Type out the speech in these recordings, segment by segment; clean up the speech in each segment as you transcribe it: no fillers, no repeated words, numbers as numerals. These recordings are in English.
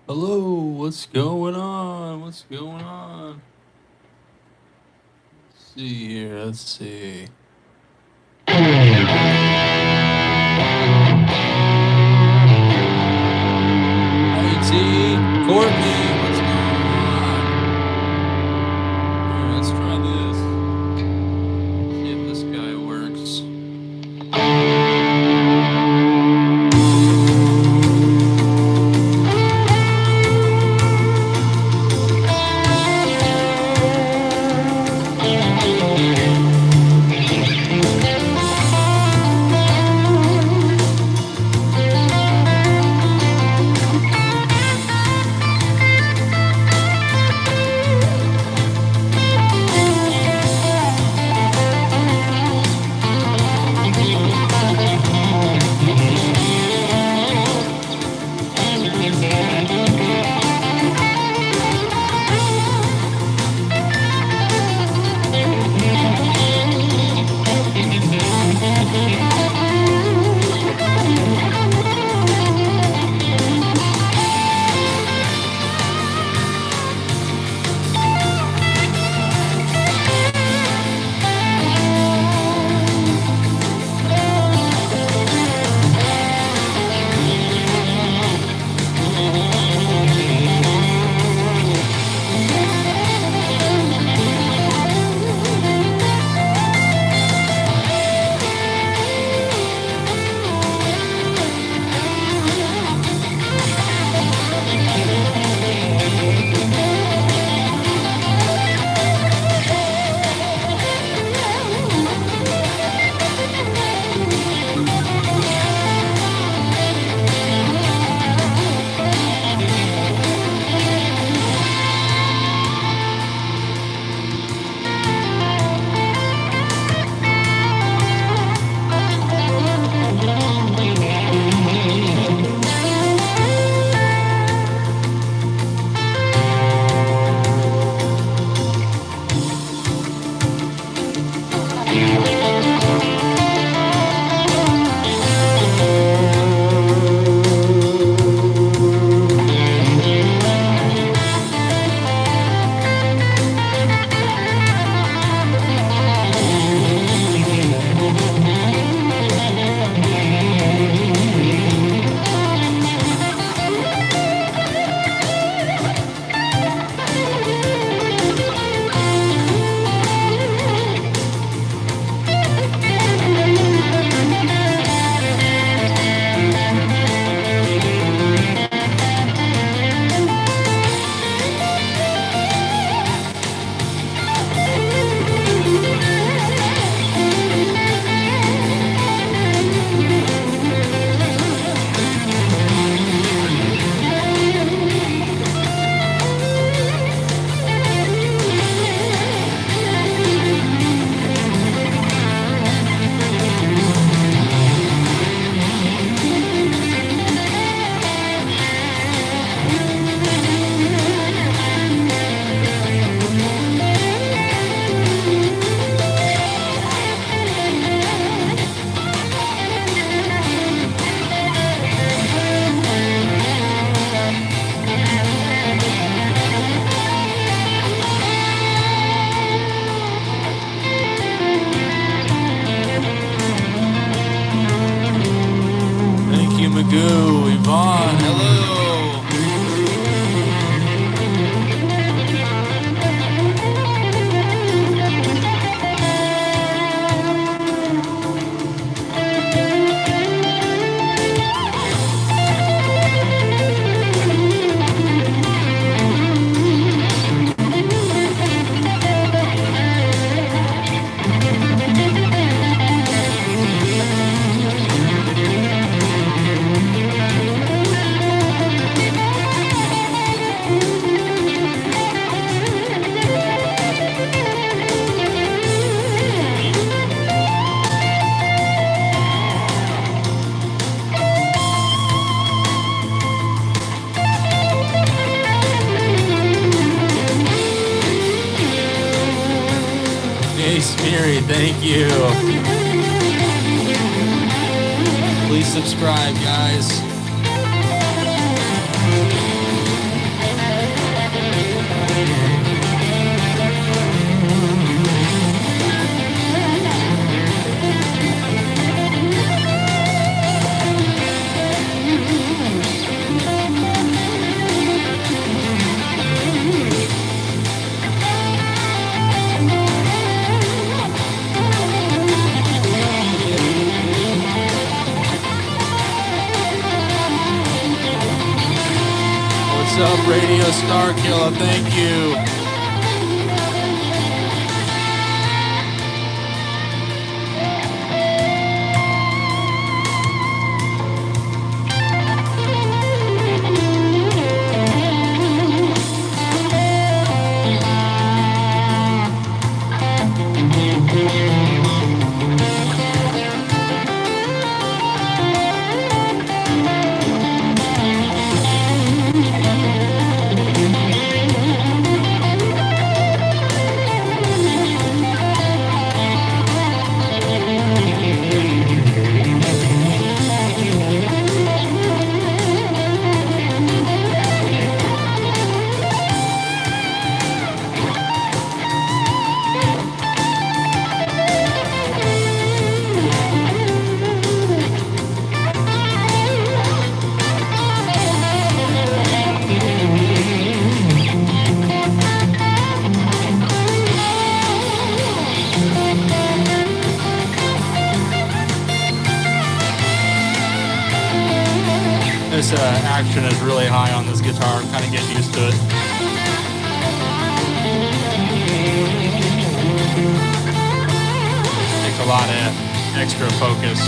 Hello, what's going on? What's going on? Let's see here, let's see. IT, Courtney, what's going on? Here, let's try this. See if this guy works. Miri, thank you. Please subscribe, guys. What's up, Radio Star Killer? Thank you. This action is really high on this guitar. I'm kind of getting used to it. Takes a lot of extra focus.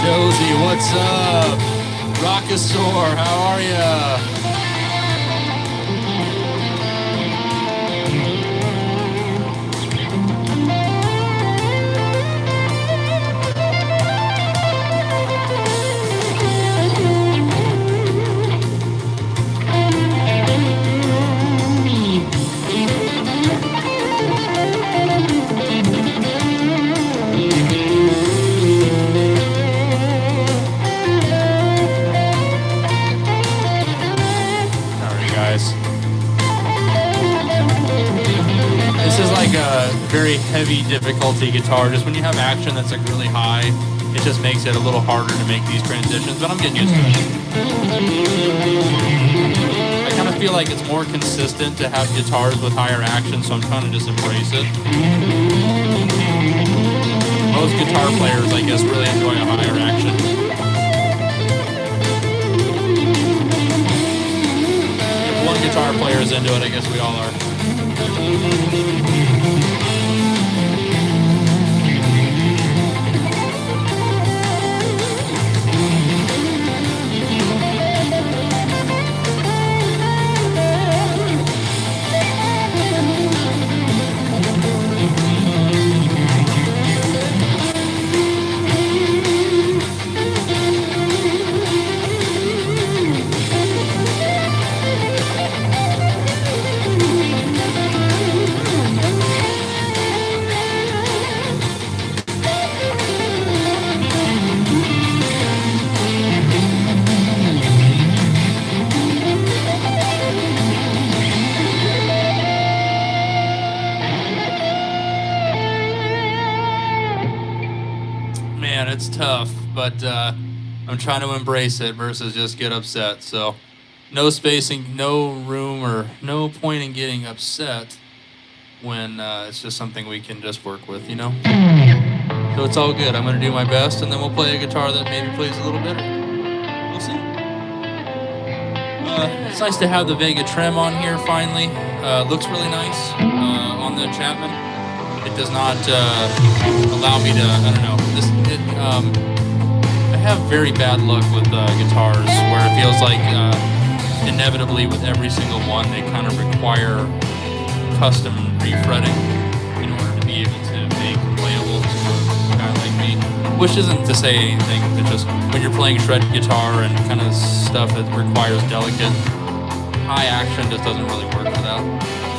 Josie, what's up? Rockasaur, how are ya? This is like a very heavy difficulty guitar. Just when you have action that's like really high, it just makes it a little harder to make these transitions, but I'm getting used to it. I kind of feel like it's more consistent to have guitars with higher action, so I'm trying to just embrace it. Most guitar players, I guess, really enjoy a higher action. If one guitar player is into it, I guess we all are. Man, it's tough, but I'm trying to embrace it versus just get upset. So no spacing, no room, or no point in getting upset when it's just something we can just work with, you know? So it's all good. I'm going to do my best, and then we'll play a guitar that maybe plays a little better. We'll see. It's nice to have the Vega Trem on here finally. Looks really nice on the Chapman. It does not allow me to, I don't know, I have very bad luck with guitars where it feels like inevitably with every single one they kind of require custom refretting in order to be able to make playable to a guy like me. Which isn't to say anything, it's just when you're playing shredded guitar and kind of stuff that requires delicate, high action just doesn't really work for that.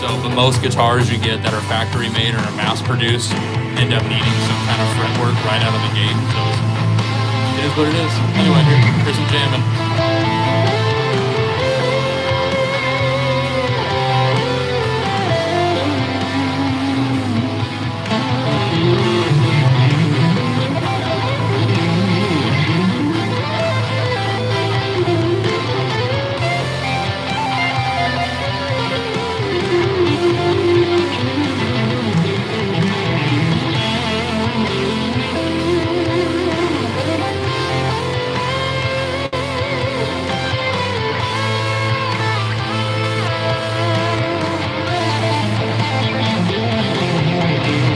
So, but most guitars you get that are factory made or mass produced end up needing some kind of fretwork right out of the gate. So it is what it is. Anyway, here's some jamming.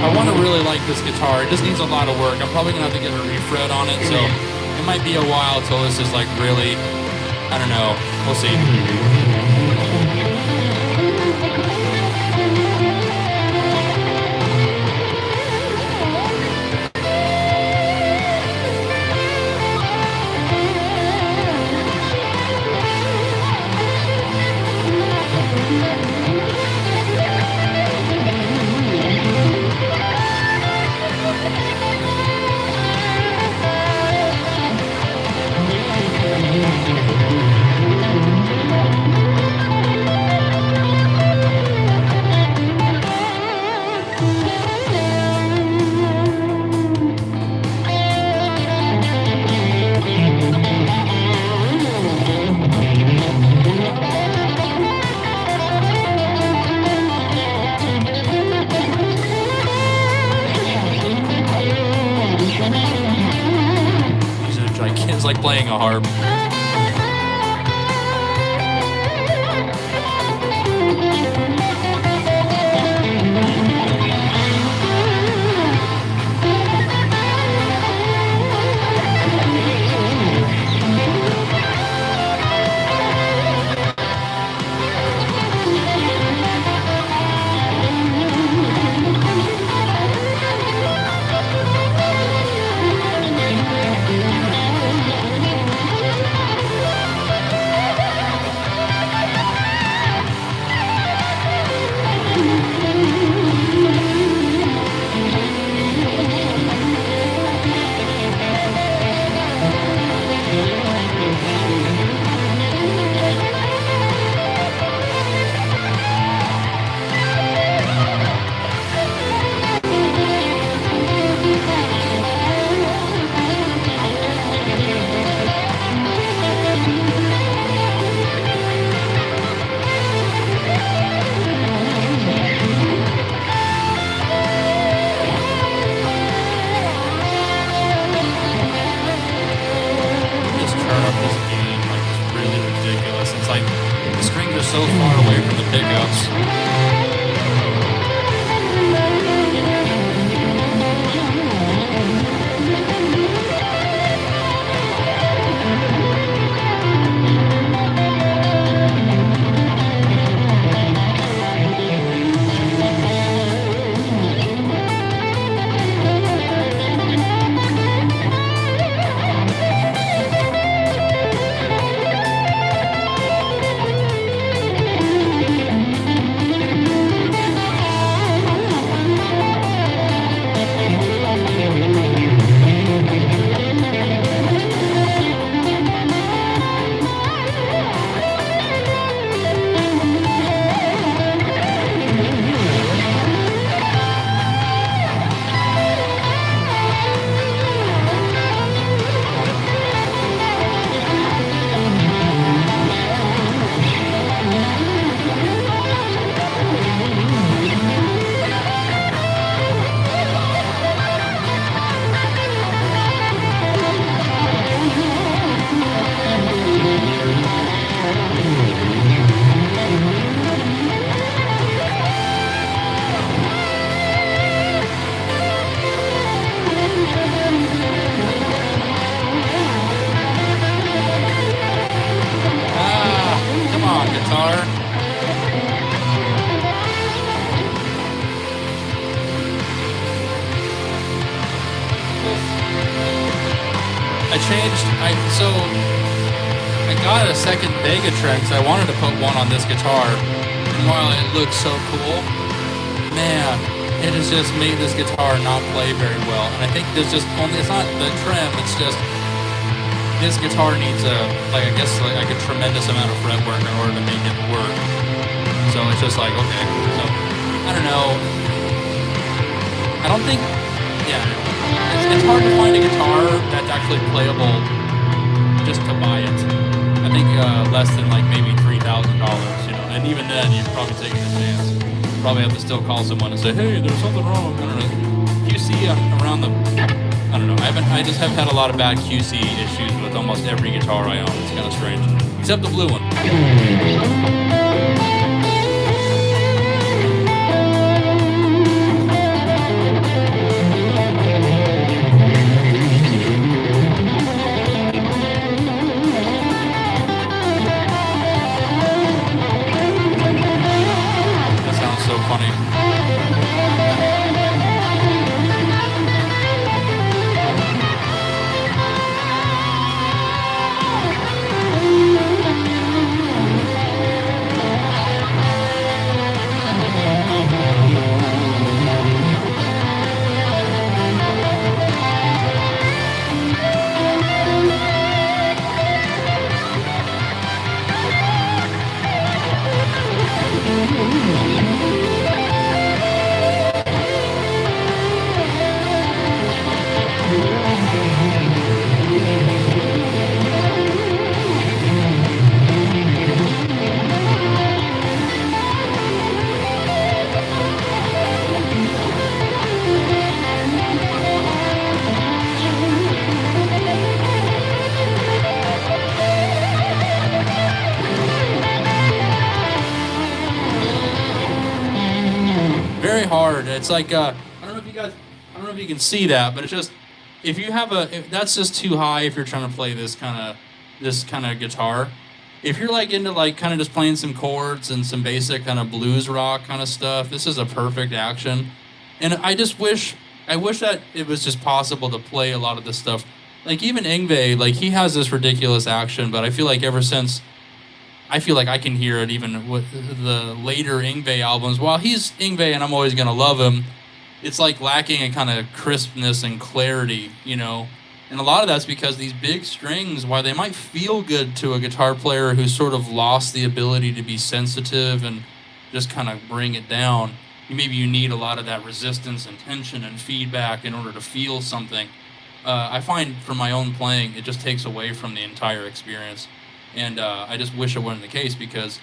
I want to really like this guitar. It just needs a lot of work. I'm probably going to have to get a refret on it, so it might be a while till this is like really, I don't know. We'll see. It's like playing a harp. I changed. I got a second Vega trend because I wanted to put one on this guitar. And while it looks so cool, man, it has just made this guitar not play very well. And I think there's just only, it's not the trim, it's just this guitar needs like a tremendous amount of fretwork in order to make it work. So it's just like, okay. So I don't know. I don't think, yeah, it's hard to find a guitar that's actually playable just to buy it. I think less than like maybe $3,000, you know, and even then you're probably taking a chance. Probably have to still call someone and say, hey, there's something wrong. I don't know. QC around the, I don't know. I just have had a lot of bad QC issues with almost every guitar I own. It's kind of strange, except the blue one. So funny. Very hard. It's like I don't know if you can see that, but it's just if that's just too high if you're trying to play this kind of guitar. If you're like into like kind of just playing some chords and some basic kind of blues rock kind of stuff, this is a perfect action. And I wish that it was just possible to play a lot of this stuff. Like even Yngwie, like he has this ridiculous action, but I feel like I can hear it even with the later Yngwie albums. While he's Yngwie and I'm always going to love him, it's like lacking in kind of crispness and clarity, you know? And a lot of that's because these big strings, while they might feel good to a guitar player who's sort of lost the ability to be sensitive and just kind of bring it down, maybe you need a lot of that resistance and tension and feedback in order to feel something. I find for my own playing, it just takes away from the entire experience. And I just wish it wasn't the case because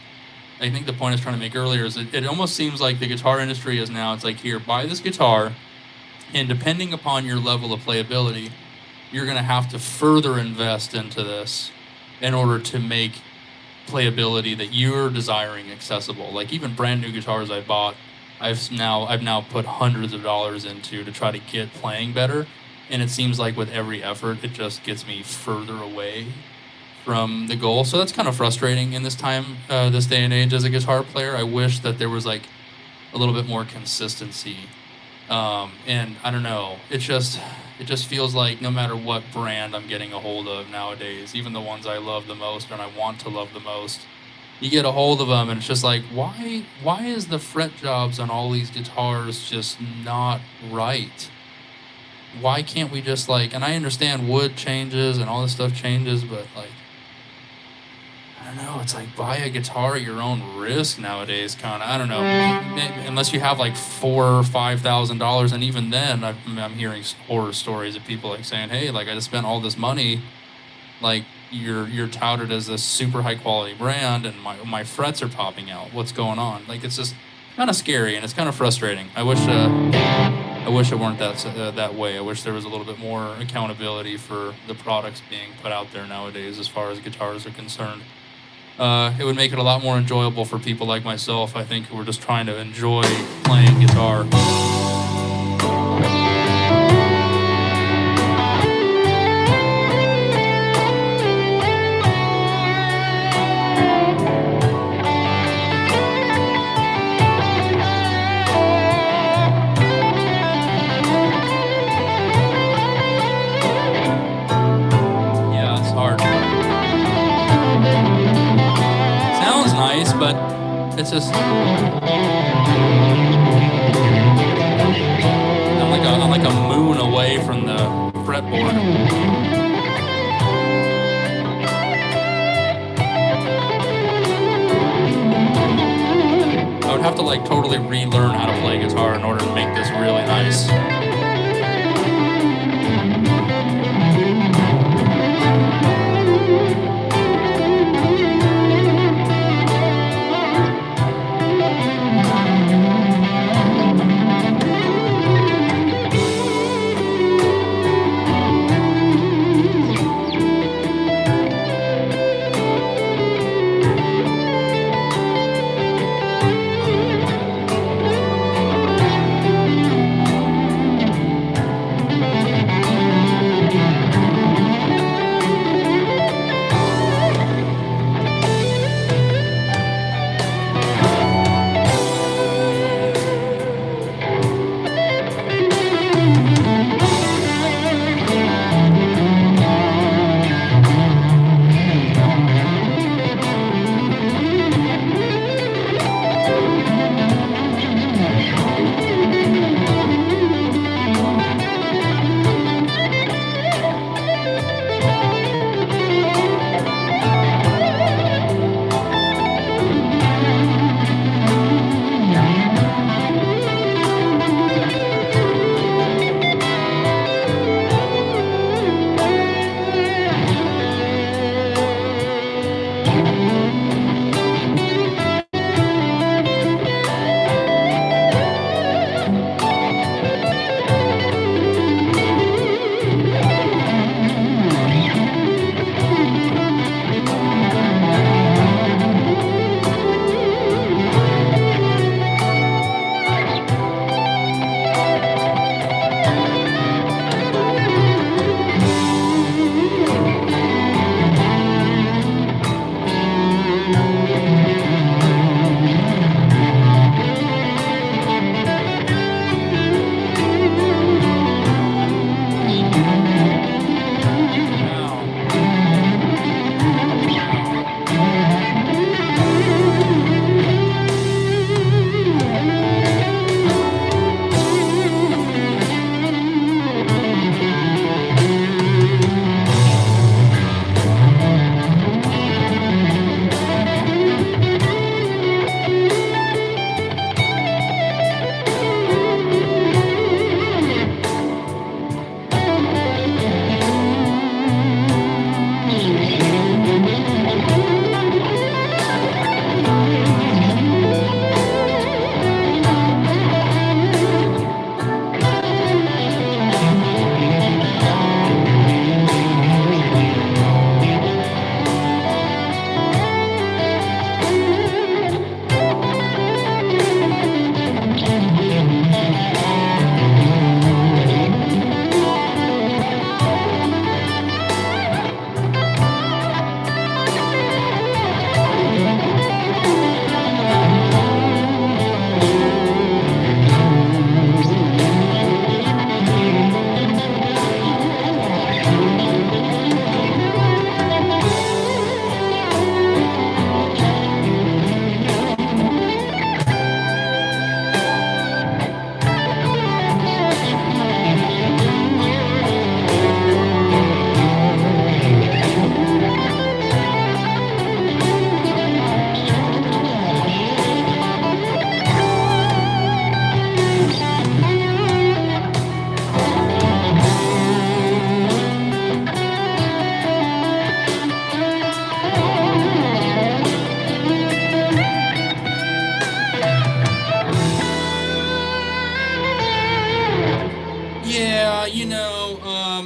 I think the point I was trying to make earlier is it almost seems like the guitar industry is now, it's like, here, buy this guitar, and depending upon your level of playability, you're going to have to further invest into this in order to make playability that you're desiring accessible. Like even brand new guitars I bought, I've now put hundreds of dollars into to try to get playing better, and it seems like with every effort, it just gets me further away from the goal. So that's kind of frustrating in this day and age as a guitar player. I wish that there was like a little bit more consistency. And I don't know, it just feels like no matter what brand I'm getting a hold of nowadays, even the ones I love the most and I want to love the most, you get a hold of them and it's just like, why is the fret jobs on all these guitars just not right? Why can't we just like, and I understand wood changes and all this stuff changes, but like, I don't know, it's like buy a guitar at your own risk nowadays, kind of. I don't know, unless you have like $4,000 or $5,000, and even then, I'm hearing horror stories of people like saying, "Hey, like I just spent all this money, like you're touted as this super high quality brand, and my frets are popping out. What's going on?" Like it's just kind of scary and it's kind of frustrating. I wish it weren't that way. I wish there was a little bit more accountability for the products being put out there nowadays as far as guitars are concerned. It would make it a lot more enjoyable for people like myself, I think, who are just trying to enjoy playing guitar. but it's just I'm like a moon away from the fretboard. I would have to like totally relearn how to play guitar in order to make this really nice.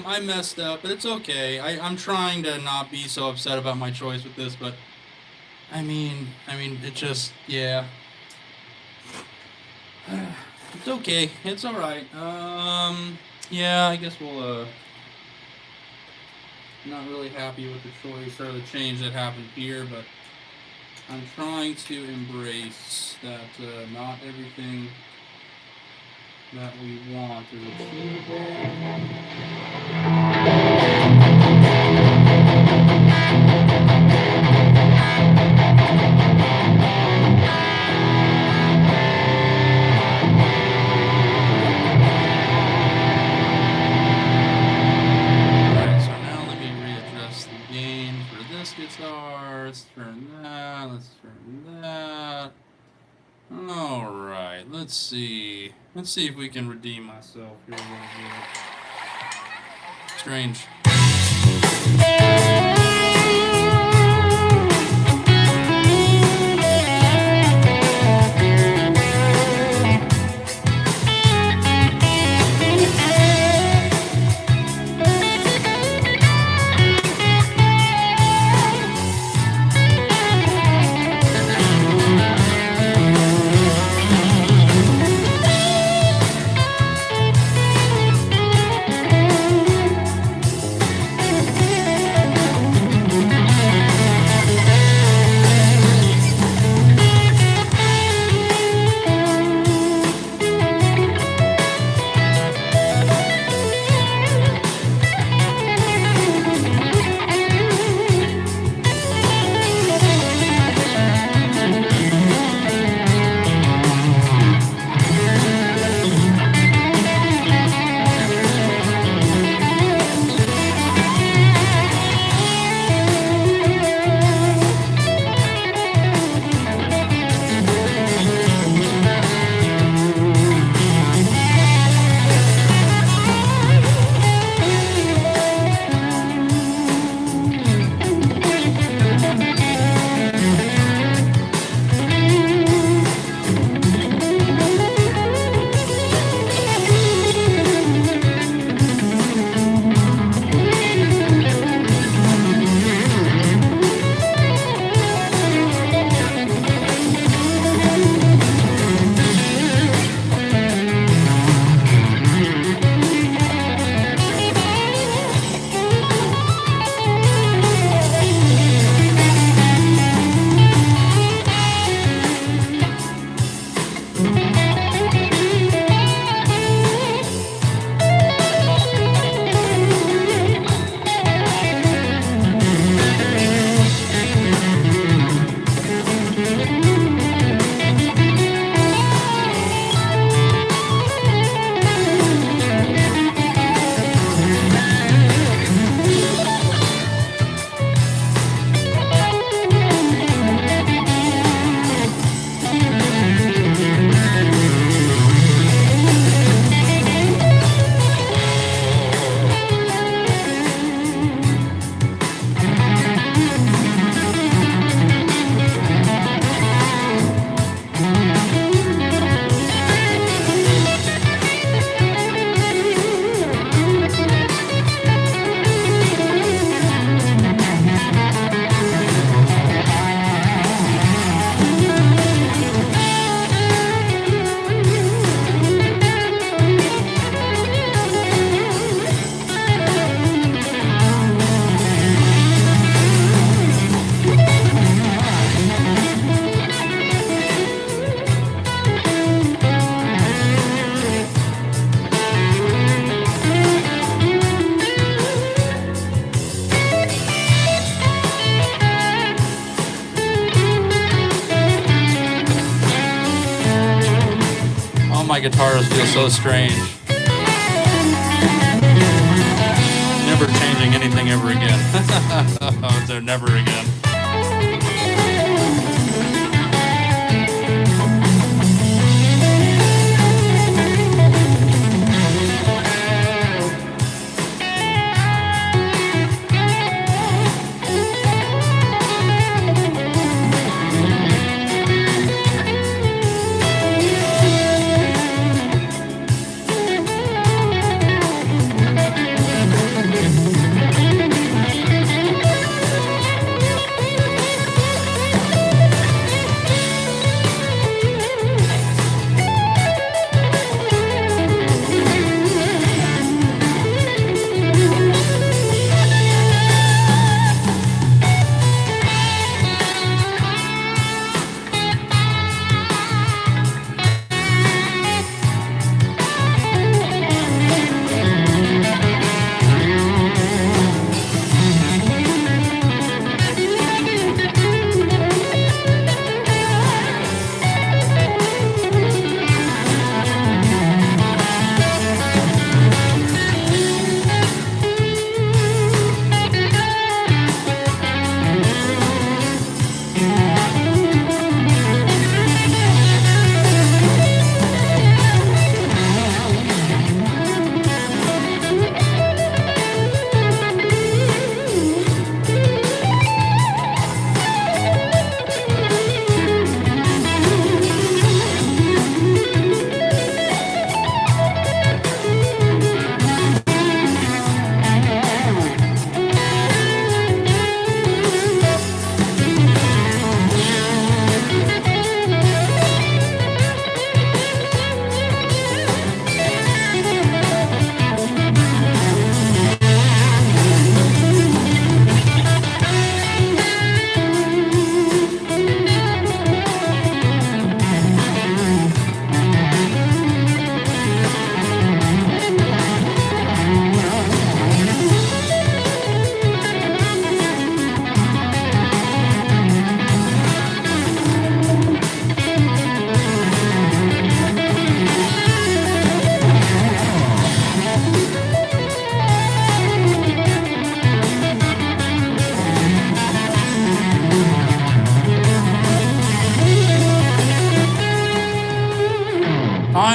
I messed up, but it's okay. I'm trying to not be so upset about my choice with this, but it just, yeah. It's okay. It's all right. Yeah, I guess we'll, not really happy with the choice or the change that happened here, but I'm trying to embrace that not everything that we want is achievable. All right, let's see. Let's see if we can redeem myself here a little bit. Strange. My guitars feel so strange. Never changing anything ever again. Oh, so never again.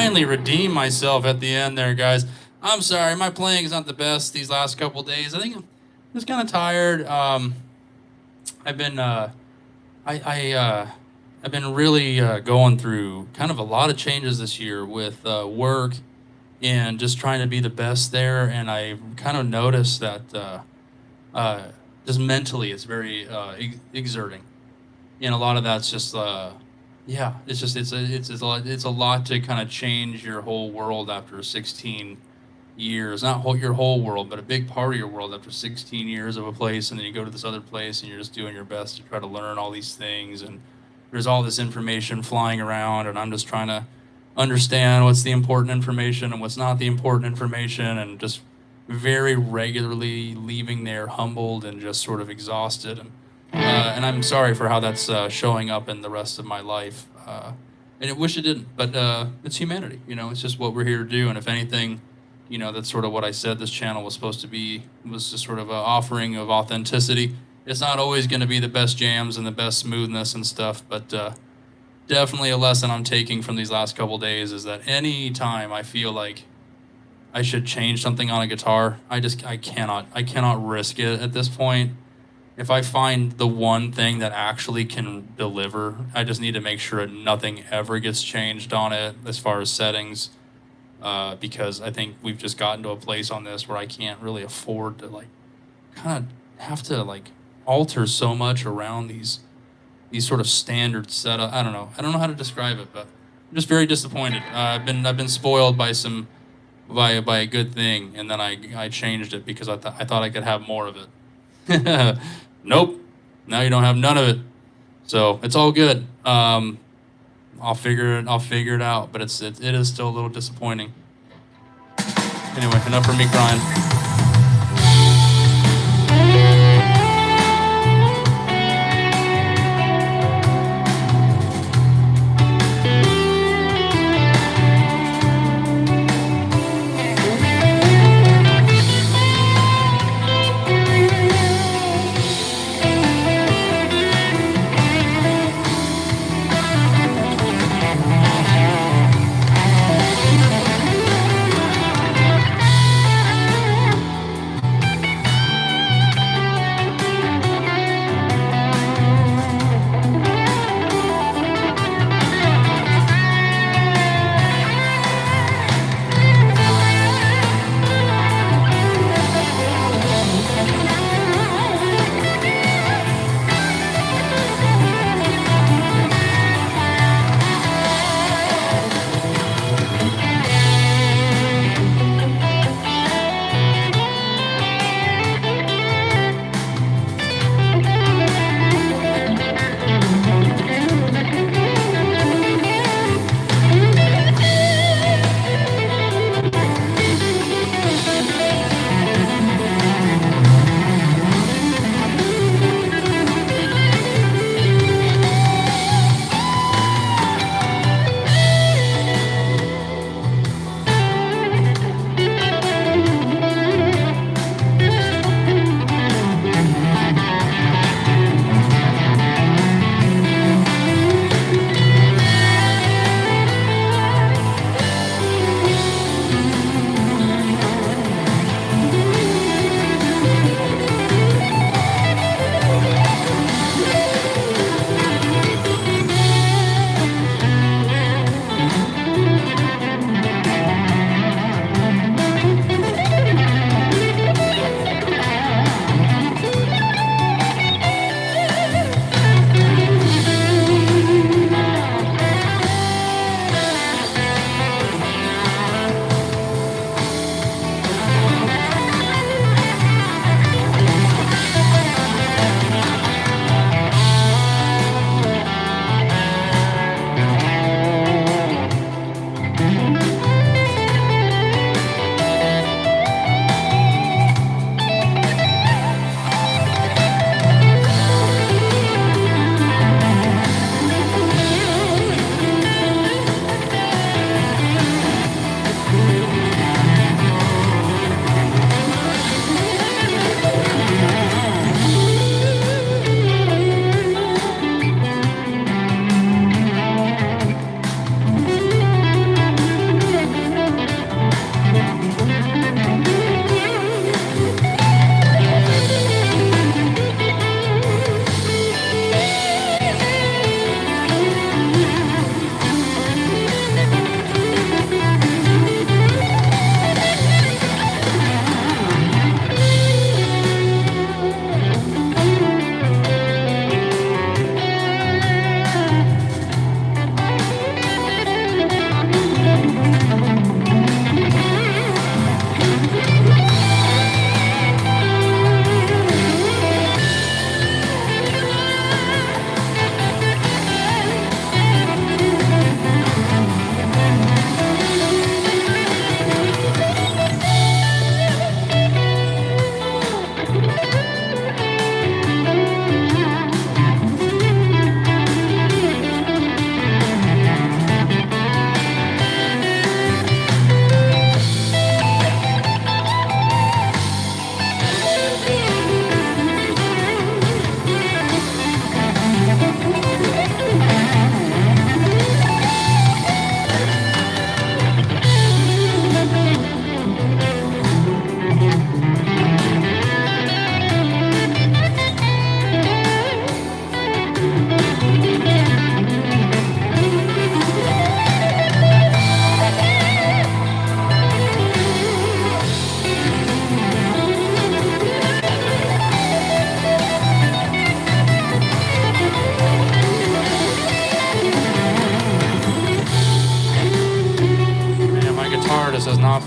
finally redeem myself at the end there, guys. I'm sorry, my playing is not the best these last couple days. I think I'm just kind of tired. I've been I've been really going through kind of a lot of changes this year with work and just trying to be the best there. And I kind of noticed that just mentally, it's very exerting, and a lot of that's just yeah, it's just it's a lot to kind of change your whole world after 16 years, not your whole world, but a big part of your world after 16 years of a place, and then you go to this other place and you're just doing your best to try to learn all these things, and there's all this information flying around, and I'm just trying to understand what's the important information and what's not the important information, and just very regularly leaving there humbled and just sort of exhausted. And I'm sorry for how that's showing up in the rest of my life. And I wish it didn't, but it's humanity. It's just what we're here to do. And if anything, that's sort of what I said this channel was supposed to be, was just sort of an offering of authenticity. It's not always going to be the best jams and the best smoothness and stuff, but definitely a lesson I'm taking from these last couple days is that any time I feel like I should change something on a guitar, I cannot risk it at this point. If I find the one thing that actually can deliver, I just need to make sure nothing ever gets changed on it as far as settings, because I think we've just gotten to a place on this where I can't really afford to kind of have to alter so much around these sort of standard setup. I don't know how to describe it, but I'm just very disappointed. I've been spoiled by a good thing, and then I changed it because I thought I could have more of it. Nope. Now you don't have none of it. So it's all good. I'll figure it out, but it is still a little disappointing. Anyway, enough for me crying.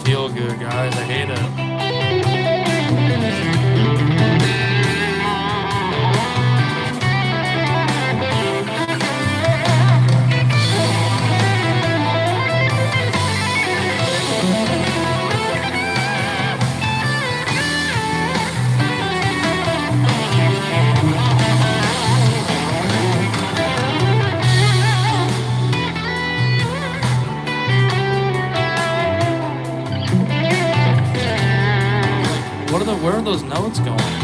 feel good, guys. I hate it. Where are those notes going?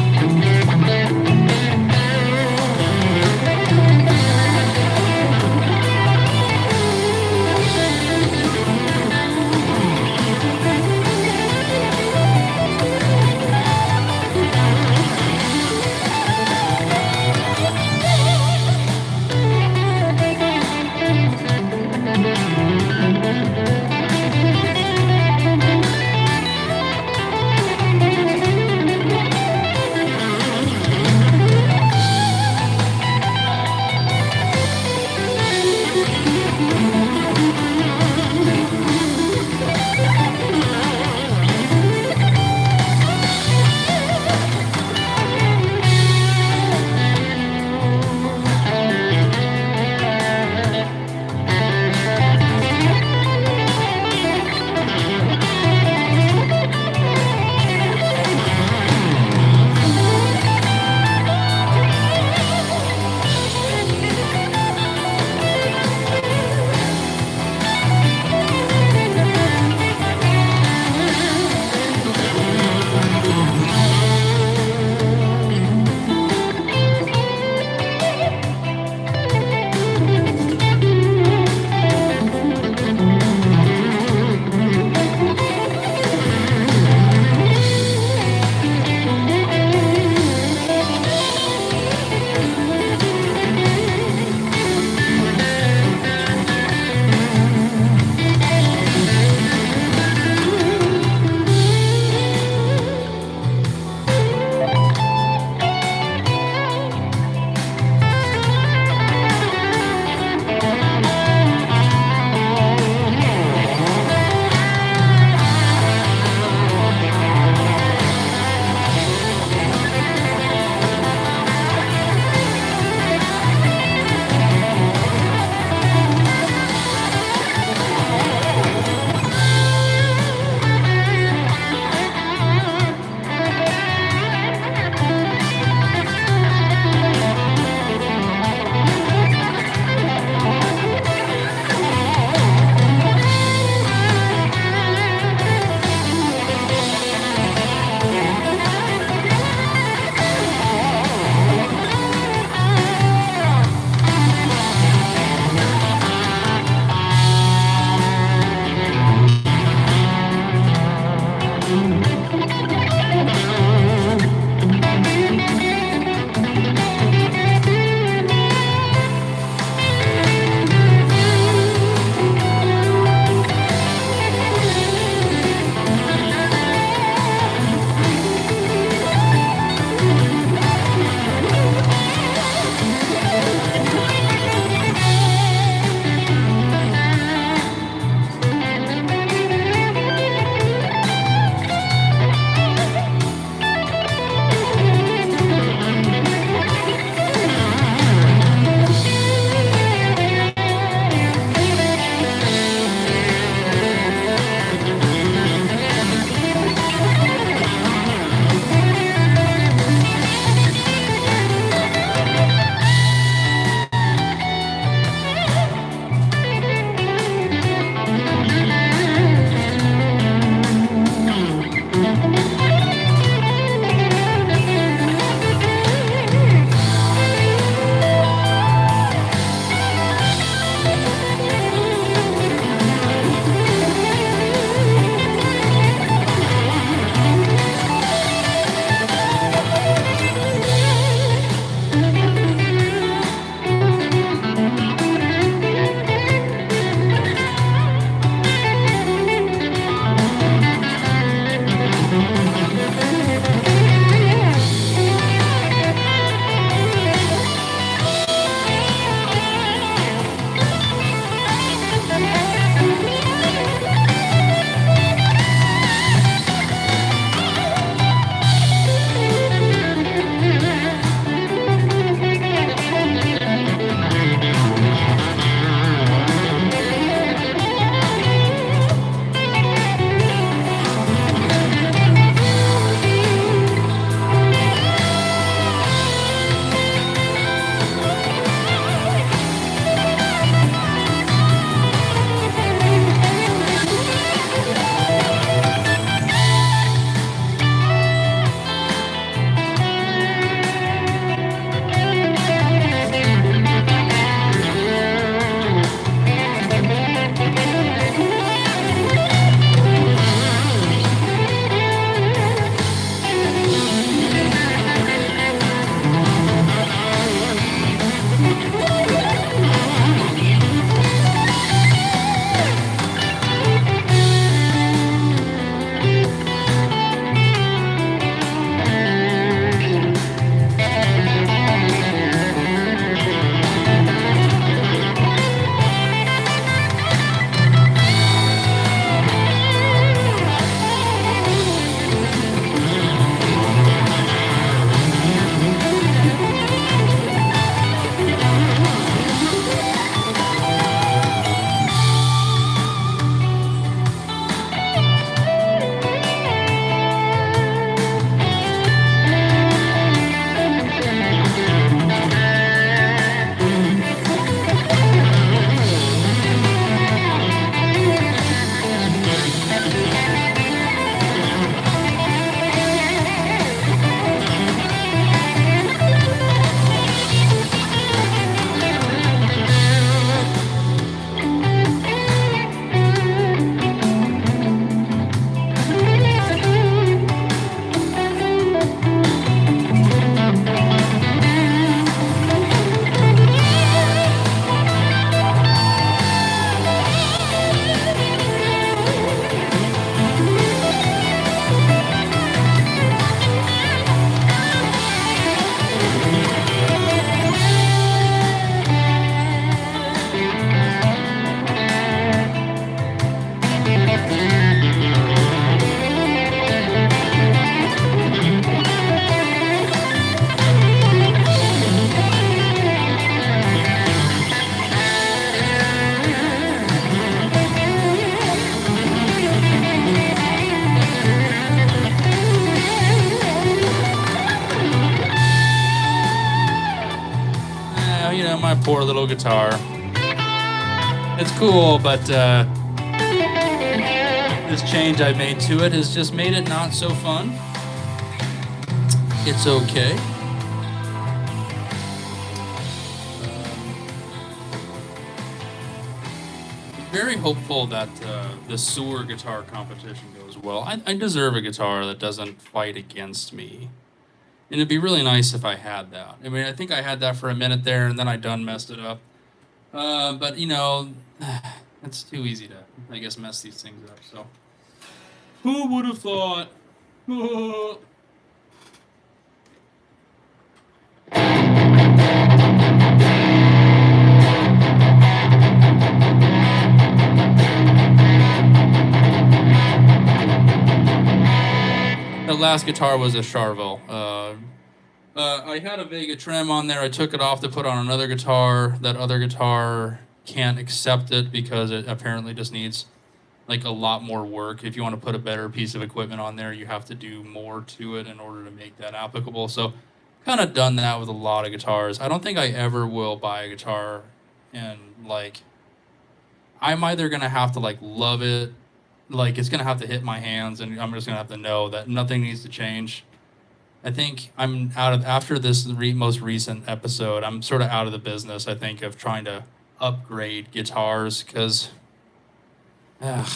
my poor little guitar. It's cool, but this change I made to it has just made it not so fun. It's okay. Very hopeful that the sewer guitar competition goes well. I deserve a guitar that doesn't fight against me. And it'd be really nice if I had that. I mean, I think I had that for a minute there, and then I done messed it up. But, you know, it's too easy to, I guess, mess these things up. So, who would have thought? That last guitar was a Charvel. I had a Vega trim on there. I took it off to put on another guitar. That other guitar can't accept it because it apparently just needs like a lot more work. If you want to put a better piece of equipment on there, you have to do more to it in order to make that applicable. So kind of done that with a lot of guitars. I don't think I ever will buy a guitar and like I'm either going to have to like love it, like it's going to have to hit my hands and I'm just going to have to know that nothing needs to change. I think I'm after this most recent episode, I'm sort of out of the business, I think, of trying to upgrade guitars because, I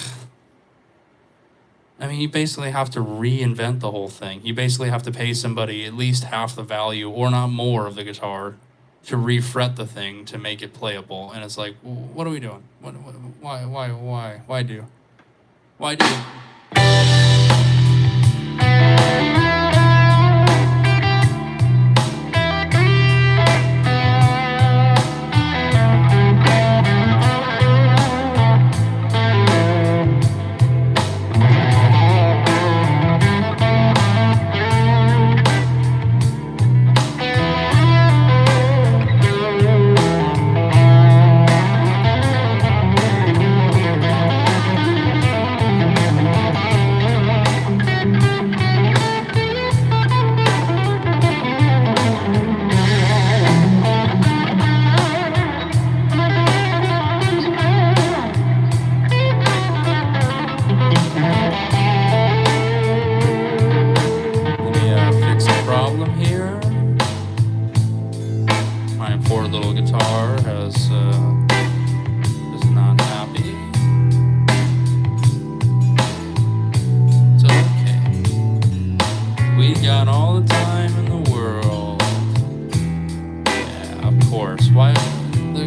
mean, you basically have to reinvent the whole thing. You basically have to pay somebody at least half the value or not more of the guitar to refret the thing to make it playable. And it's like, what are we doing? Why do?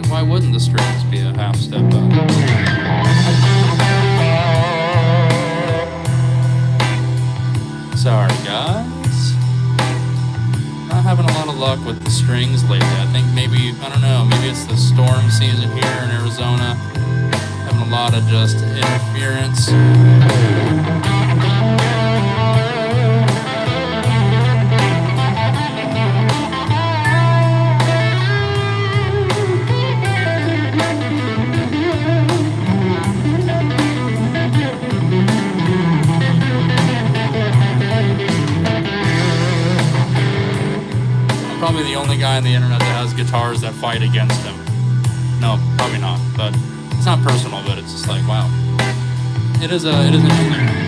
Why wouldn't the strings be a half step up? Sorry, guys. Not having a lot of luck with the strings lately. I think maybe, I don't know, maybe it's the storm season here in Arizona. Having a lot of just interference. Probably the only guy on the internet that has guitars that fight against him. No, probably not. But it's not personal, but it's just like, wow. It is interesting.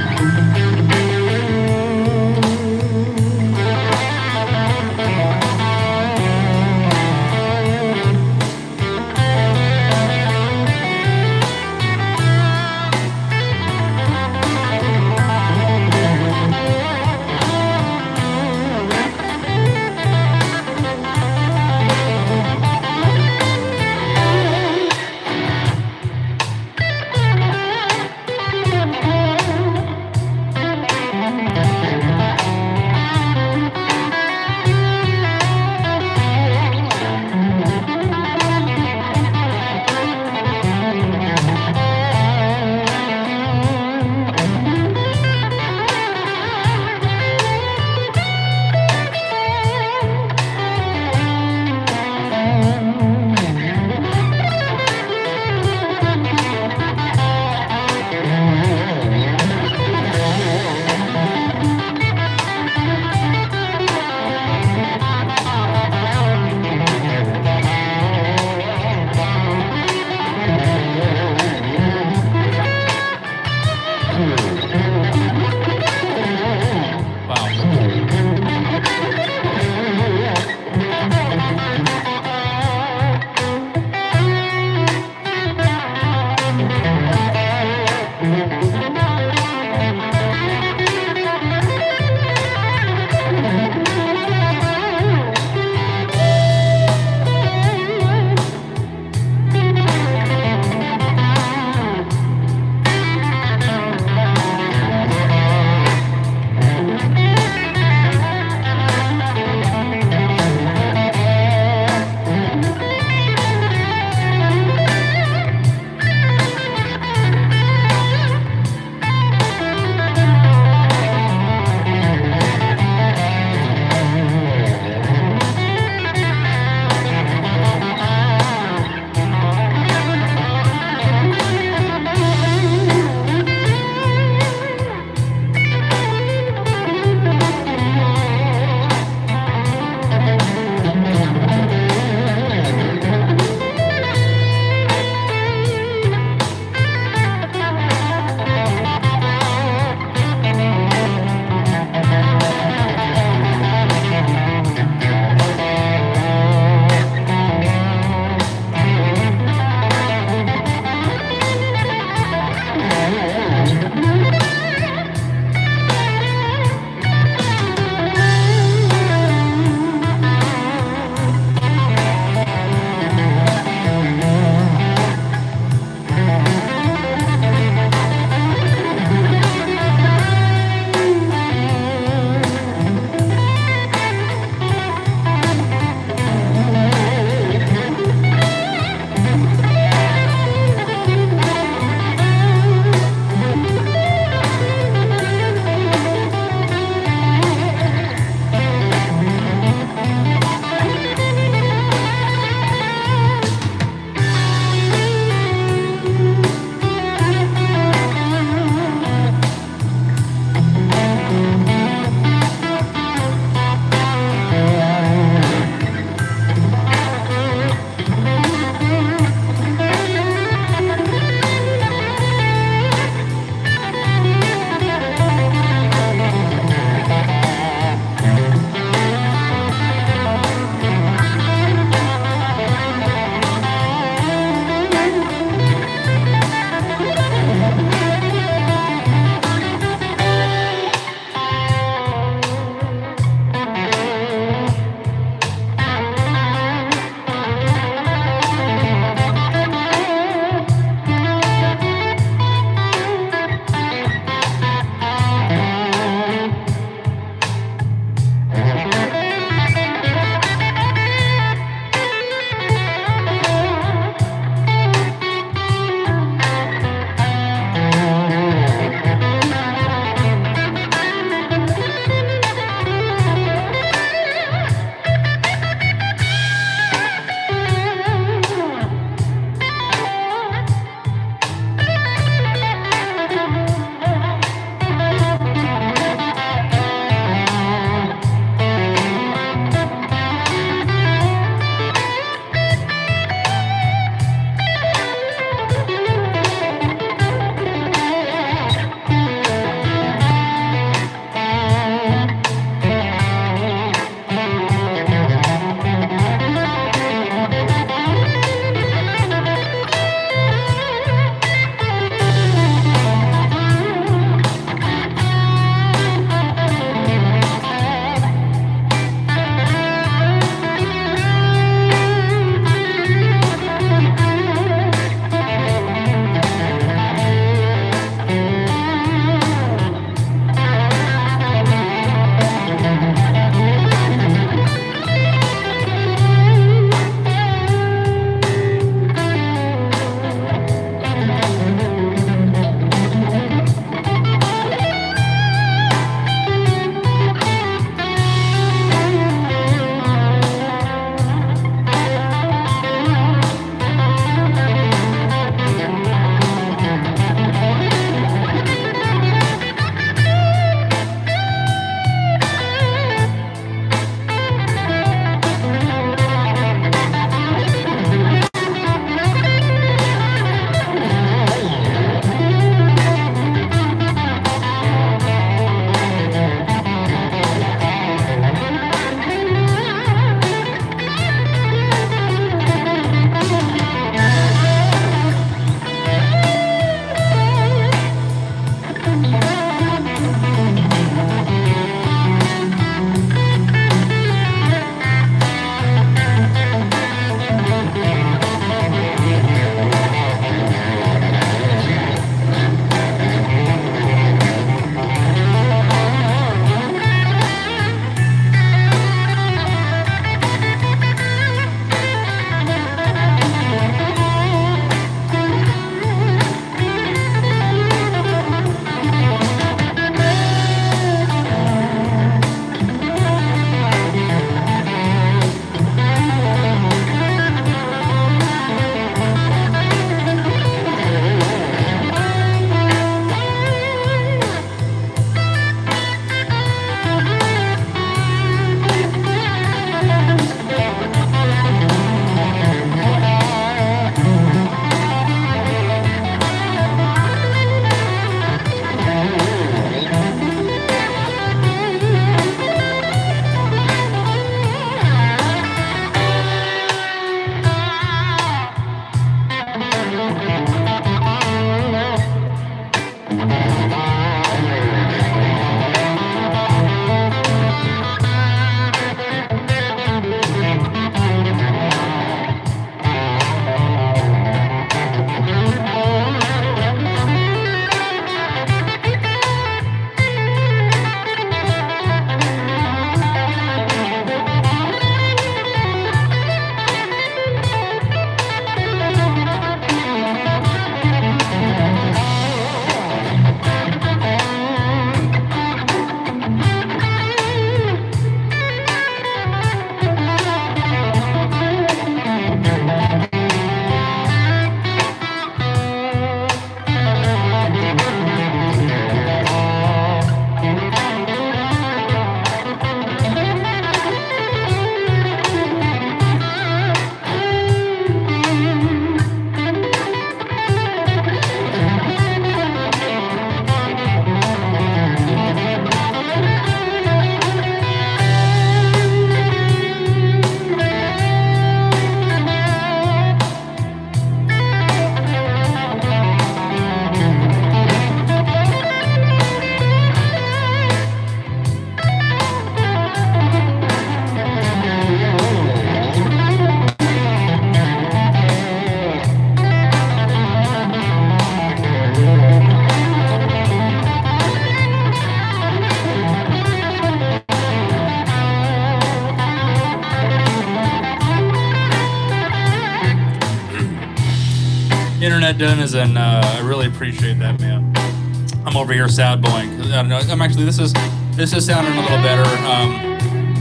internet denizen. I really appreciate that, man. I'm over here sad boying. I don't know. I'm actually this is sounding a little better.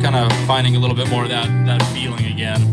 Kind of finding a little bit more of that feeling again.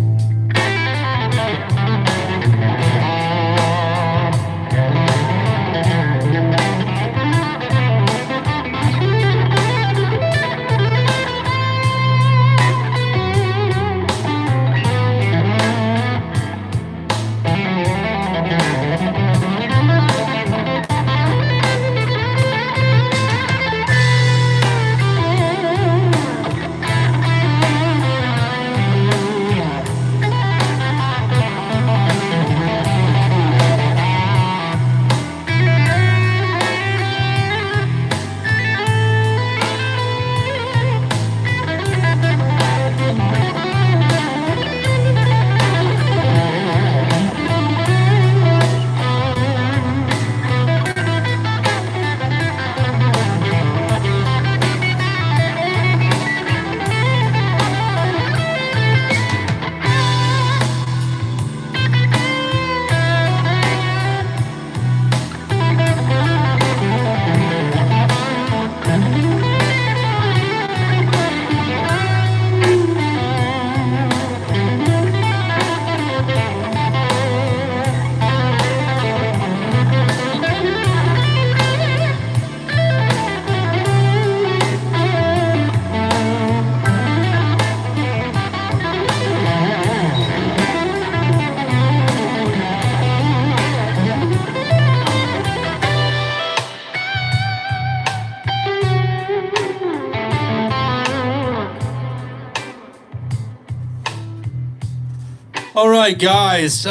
All right, guys.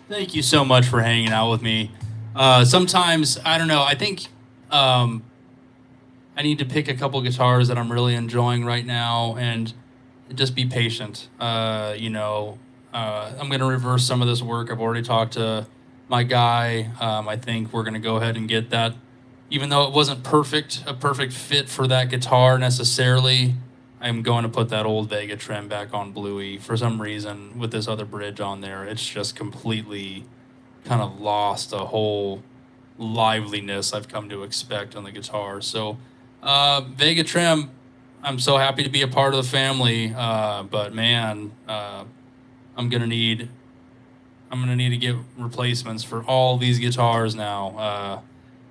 Thank you so much for hanging out with me. Sometimes, I don't know, I think I need to pick a couple guitars that I'm really enjoying right now and just be patient. I'm going to reverse some of this work. I've already talked to my guy. I think we're going to go ahead and get that. Even though it wasn't a perfect fit for that guitar necessarily, I'm going to put that old Vega trim back on Bluey. For some reason, with this other bridge on there, it's just completely kind of lost a whole liveliness I've come to expect on the guitar. So Vega trim, I'm so happy to be a part of the family, but man, I'm gonna need to get replacements for all these guitars now.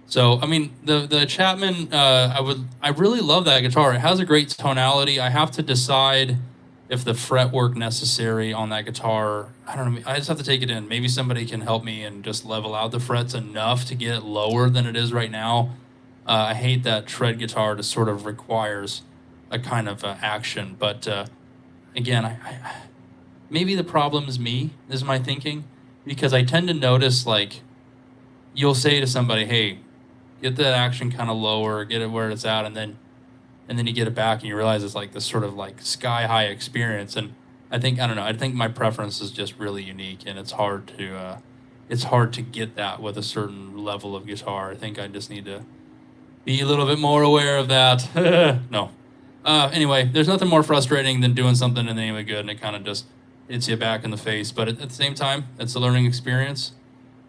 So I mean, the Chapman, I really love that guitar. It has a great tonality. I have to decide if the fretwork necessary on that guitar, I don't know. I just have to take it in. Maybe somebody can help me and just level out the frets enough to get it lower than it is right now. I hate that tread guitar just sort of requires a kind of action. But again, I maybe the problem is me, is my thinking, because I tend to notice, like, you'll say to somebody, hey, get that action kind of lower, get it where it's at, and then you get it back and you realize it's like this sort of like sky high experience. And I don't know, I think my preference is just really unique, and it's hard to get that with a certain level of guitar. I think I just need to be a little bit more aware of that. No. Anyway, there's nothing more frustrating than doing something in the name of good and it kind of just hits you back in the face. But at the same time, it's a learning experience,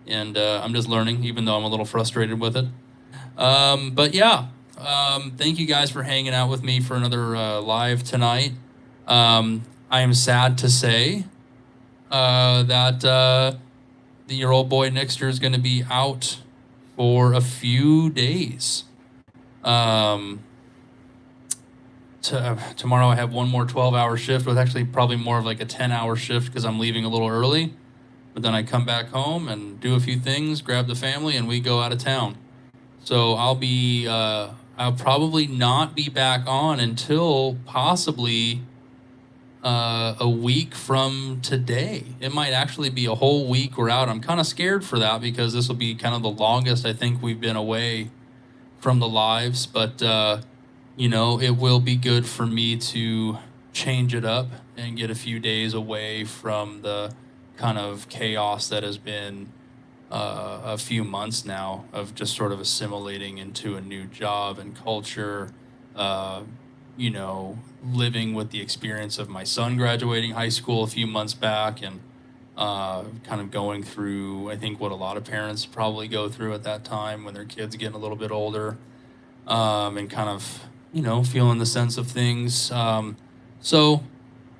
and I'm just learning, even though I'm a little frustrated with it. But yeah, thank you guys for hanging out with me for another live tonight. I am sad to say that your old boy Nixter is going to be out for a few days. Tomorrow I have one more 12-hour shift, with actually probably more of like a 10-hour shift because I'm leaving a little early. But then I come back home and do a few things, grab the family, and we go out of town. So I'll probably not be back on until possibly a week from today. It might actually be a whole week we're out. I'm kind of scared for that because this will be kind of the longest I think we've been away from the lives. But, it will be good for me to change it up and get a few days away from the kind of chaos that has been a few months now of just sort of assimilating into a new job and culture, living with the experience of my son graduating high school a few months back, and kind of going through, I think, what a lot of parents probably go through at that time when their kids getting a little bit older, and kind of, feeling the sense of things. So,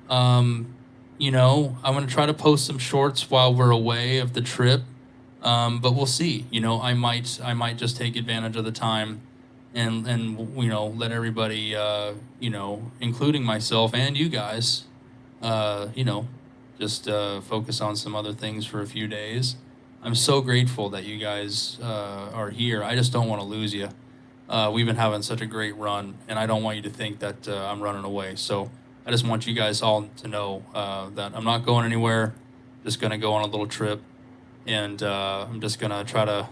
um, I'm gonna try to post some shorts while we're away of the trip, but we'll see. I might just take advantage of the time, and let everybody, including myself and you guys, uh, you know, just focus on some other things for a few days. I'm so grateful that you guys are here. I just don't want to lose you. We've been having such a great run, and I don't want you to think that I'm running away. So I just want you guys all to know that I'm not going anywhere. Just gonna go on a little trip, and I'm just gonna try to.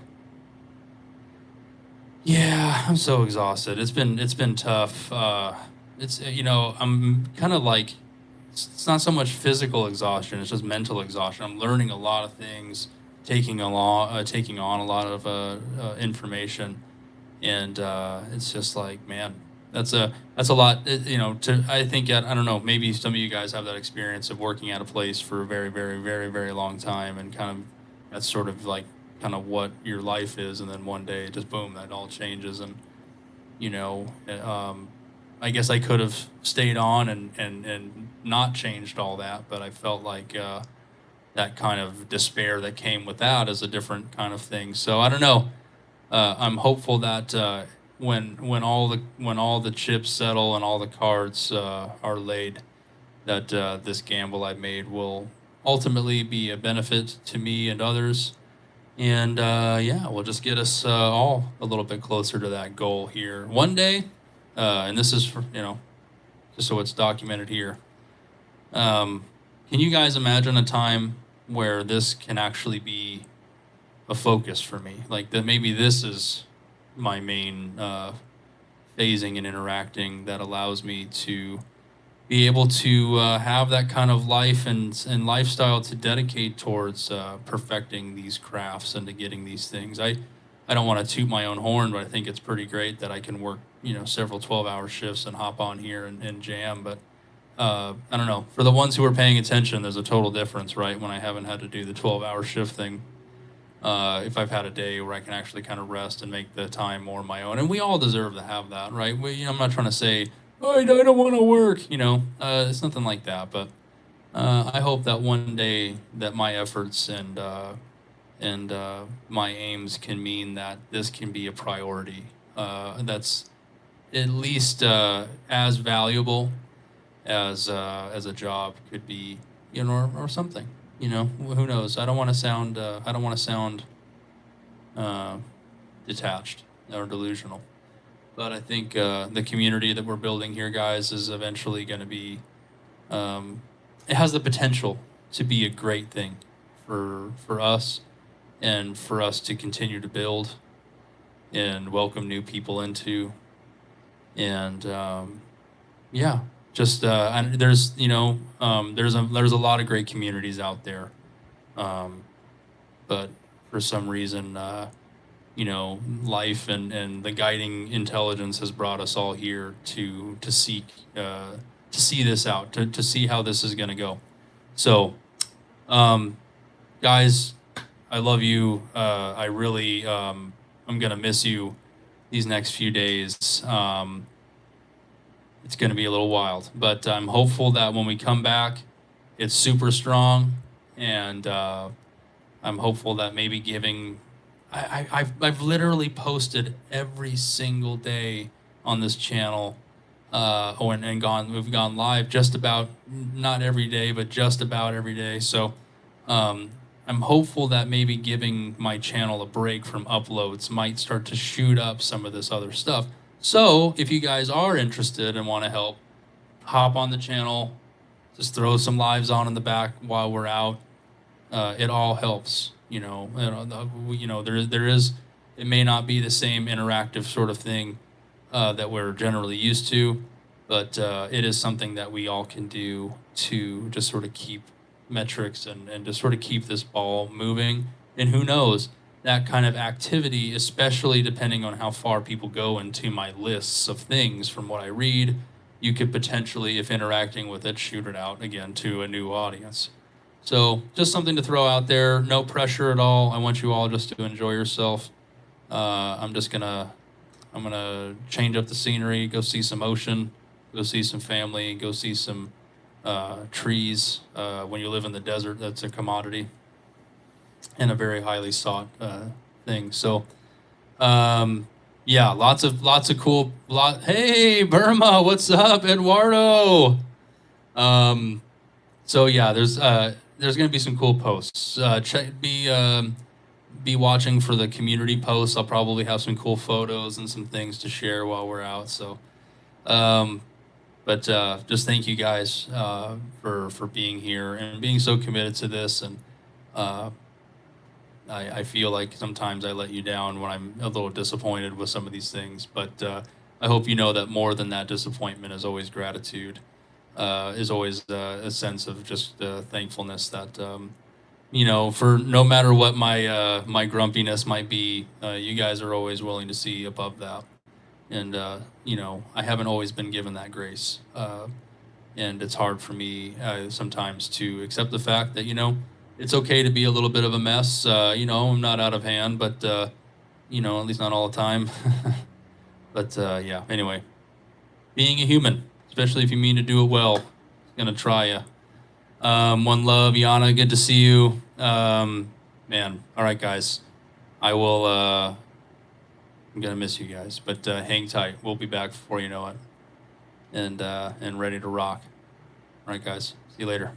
Yeah, I'm so exhausted. It's been tough. I'm kind of like it's not so much physical exhaustion; it's just mental exhaustion. I'm learning a lot of things, taking on a lot of information, and it's just like, man, that's a lot. To I think I don't know. Maybe some of you guys have that experience of working at a place for a very, very, very, very long time, and kind of that's sort of like kind of what your life is, and then one day, just boom, that all changes, and you know, I guess I could have stayed on and not changed all that, but I felt like that kind of despair that came with that is a different kind of thing. So I don't know. I'm hopeful that when all the chips settle and all the cards are laid, that this gamble I made will ultimately be a benefit to me and others. And yeah, will just get us all a little bit closer to that goal here one day. And this is for, just so it's documented here. Um, can you guys imagine a time where this can actually be a focus for me? Like that maybe this is my main phasing and interacting that allows me to be able to have that kind of life and lifestyle to dedicate towards perfecting these crafts and to getting these things. I don't want to toot my own horn, but I think it's pretty great that I can work, several 12-hour shifts and hop on here and jam. But I don't know. For the ones who are paying attention, there's a total difference, right? When I haven't had to do the 12-hour shift thing. If I've had a day where I can actually kind of rest and make the time more my own, and we all deserve to have that, right? I'm not trying to say, oh, I don't want to work, it's nothing like that. But I hope that one day that my efforts and my aims can mean that this can be a priority. That's at least as valuable as a job could be, or something. Who knows? I don't want to sound uh, detached or delusional, but I think the community that we're building here, guys, is eventually going to be. It has the potential to be a great thing for us, and for us to continue to build and welcome new people into, and yeah, just and there's a lot of great communities out there, but for some reason, life and the guiding intelligence has brought us all here to seek to see this out, to see how this is going to go. So, guys, I love you. I really I'm gonna miss you these next few days. It's going to be a little wild, but I'm hopeful that when we come back, it's super strong, and I'm hopeful that maybe giving. I've literally posted every single day on this channel, we've gone live just about, not every day, but just about every day. So I'm hopeful that maybe giving my channel a break from uploads might start to shoot up some of this other stuff. So if you guys are interested and want to help, hop on the channel, just throw some lives on in the back while we're out. It all helps, there is, it may not be the same interactive sort of thing that we're generally used to, but it is something that we all can do to just sort of keep metrics and just sort of keep this ball moving. And who knows, that kind of activity, especially depending on how far people go into my lists of things from what I read, you could potentially, if interacting with it, shoot it out again to a new audience. So just something to throw out there. No pressure at all. I want you all just to enjoy yourself. I'm gonna change up the scenery, go see some ocean, go see some family, go see some trees. When you live in the desert, that's a commodity and a very highly sought thing. So, yeah, lots of cool. Hey, Burma, what's up, Eduardo? So yeah, there's gonna be some cool posts. Be watching for the community posts. I'll probably have some cool photos and some things to share while we're out. So, but just thank you guys for being here and being so committed to this. And I feel like sometimes I let you down when I'm a little disappointed with some of these things. But I hope you know that more than that disappointment is always gratitude. Is always a sense of just thankfulness that for no matter what my grumpiness might be, you guys are always willing to see above that, and I haven't always been given that grace, and it's hard for me sometimes to accept the fact that it's okay to be a little bit of a mess. I'm not out of hand, but at least not all the time. But yeah, anyway, being a human, especially if you mean to do it well, is gonna try you. One love, Yana. Good to see you. Man, all right, guys. I will. I'm gonna miss you guys, but hang tight. We'll be back before you know it, and ready to rock. All right, guys. See you later.